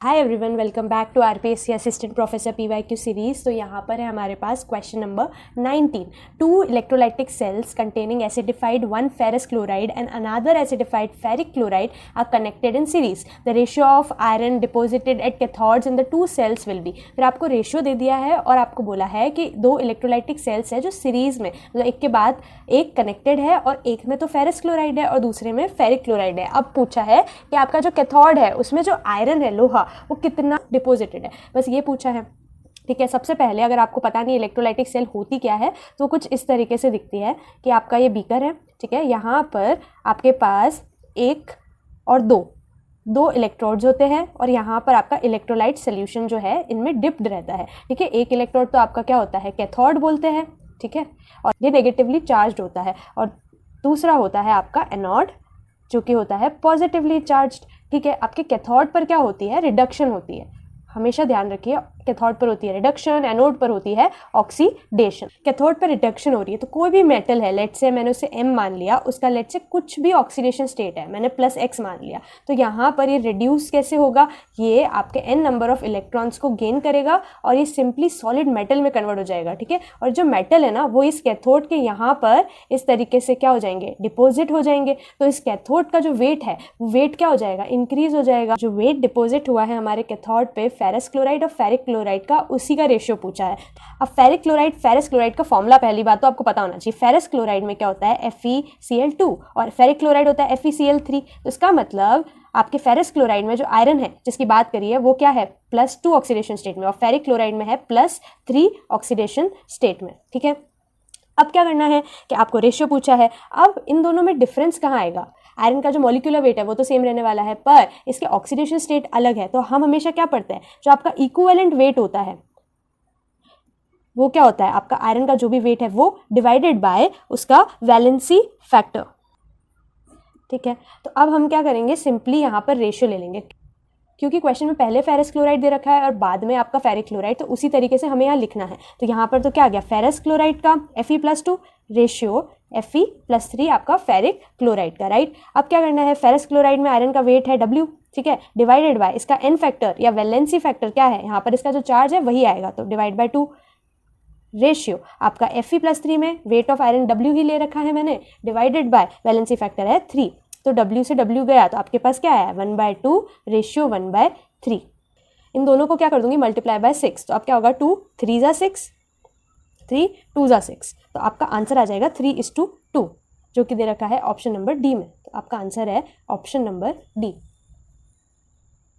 Hi everyone, welcome back to RPSC assistant professor PYQ series. तो यहाँ पर है हमारे पास question number 19। Two electrolytic cells containing acidified one ferrous chloride and another acidified ferric chloride are connected in series. The ratio of iron deposited at cathodes in the two cells will be. फिर आपको ratio दे दिया है और आपको बोला है कि दो इलेक्ट्रोलाइटिक सेल्स है जो सीरीज में, मतलब एक के बाद एक कनेक्टेड है और एक में तो फेरस क्लोराइड है और दूसरे में फेरिक क्लोराइड है। अब पूछा है कि आपका जो कैथोड है उसमें जो आयरन है, लोहा, वो कितना डिपॉजिटेड है, बस ये पूछा है। ठीक है, सबसे पहले अगर आपको पता नहीं इलेक्ट्रोलाइटिक सेल होती क्या है तो कुछ इस तरीके से दिखती है कि आपका ये बीकर है। ठीक है, यहाँ पर आपके पास एक और दो इलेक्ट्रोड्स होते हैं और यहाँ पर आपका इलेक्ट्रोलाइट सोल्यूशन जो है इनमें डिप्ड रहता है। ठीक है, एक इलेक्ट्रोड तो आपका क्या होता है, कैथोड बोलते हैं। ठीक है, और ये नेगेटिवली चार्ज होता है और दूसरा होता है आपका एनोड जो कि होता है पॉजिटिवली चार्ज्ड। ठीक है, आपके कैथोड पर क्या होती है, रिडक्शन होती है। हमेशा ध्यान रखिए, कैथोड पर होती है रिडक्शन, एनोड पर होती है ऑक्सीडेशन। कैथोड पर रिडक्शन हो रही है तो कोई भी मेटल है, लेट से मैंने उसे M मान लिया, उसका लेट से कुछ भी ऑक्सीडेशन स्टेट है, मैंने +X मान लिया, तो यहाँ पर ये रिड्यूस कैसे होगा, ये आपके n नंबर ऑफ इलेक्ट्रॉन्स को गेन करेगा और ये सिंपली सॉलिड मेटल में कन्वर्ट हो जाएगा। ठीक है, और जो मेटल है ना वो इस कैथोड के यहाँ पर इस तरीके से क्या हो जाएंगे, डिपोजिट हो जाएंगे। तो इस कैथोड का जो वेट है वो वेट क्या हो जाएगा, इंक्रीज हो जाएगा। जो वेट डिपोजिट हुआ है हमारे कैथोड पे फेरस क्लोराइड और फेरिक क्लोराइड का, उसी का रेशियो पूछा है। अब फेरिक क्लोराइड फेरस क्लोराइड का फॉर्मूला पहली बात तो आपको पता होना चाहिए। फेरस क्लोराइड में क्या होता है, FeCl2 और फेरिक क्लोराइड होता है FeCl3। तो इसका मतलब आपके फेरस क्लोराइड में जो आयरन है जिसकी बात करिए वो क्या है, +2 ऑक्सीडेशन स्टेट में, और फेरिक क्लोराइड में है +3 ऑक्सीडेशन स्टेट में। ठीक है, अब क्या करना है कि आपको रेशियो पूछा है। अब इन दोनों में डिफरेंस कहाँ आएगा, आयरन का जो मॉलिक्यूलर वेट है वो तो सेम रहने वाला है पर इसके ऑक्सीडेशन स्टेट अलग है। तो हम हमेशा क्या पढ़ते हैं, जो आपका इक्विवेलेंट वेट होता है वो क्या होता है, आपका आयरन का जो भी वेट है वो डिवाइडेड बाय उसका वैलेंसी फैक्टर। ठीक है, तो अब हम क्या करेंगे, सिंपली यहाँ पर रेशियो ले लेंगे, क्योंकि क्वेश्चन में पहले फेरस क्लोराइड दे रखा है और बाद में आपका फेरिक क्लोराइड, तो उसी तरीके से हमें यहाँ लिखना है। तो यहाँ पर तो क्या आ गया, फेरस क्लोराइड का Fe+2 रेशियो Fe+3 आपका फेरिक क्लोराइड का। राइट, अब क्या करना है, फेरस क्लोराइड में आयरन का वेट है W, ठीक है, डिवाइडेड बाय इसका n फैक्टर या वैलेंसी फैक्टर क्या है, यहाँ पर इसका जो चार्ज है वही आएगा, तो डिवाइड बाय 2 रेशियो आपका Fe+3 में वेट ऑफ आयरन W ही ले रखा है मैंने, डिवाइडेड बाय वैलेंसी फैक्टर है 3, तो W से W गया तो आपके पास क्या आया, 1/2 रेशियो 1/3। इन दोनों को क्या कर दूंगी, मल्टीप्लाई बाय 6, तो अब क्या होगा, 2 3 ज़ा 6, 3 2 ज़ा 6, तो आपका आंसर आ जाएगा 3:2 जो कि दे रखा है ऑप्शन नंबर डी में। तो आपका आंसर है ऑप्शन नंबर डी।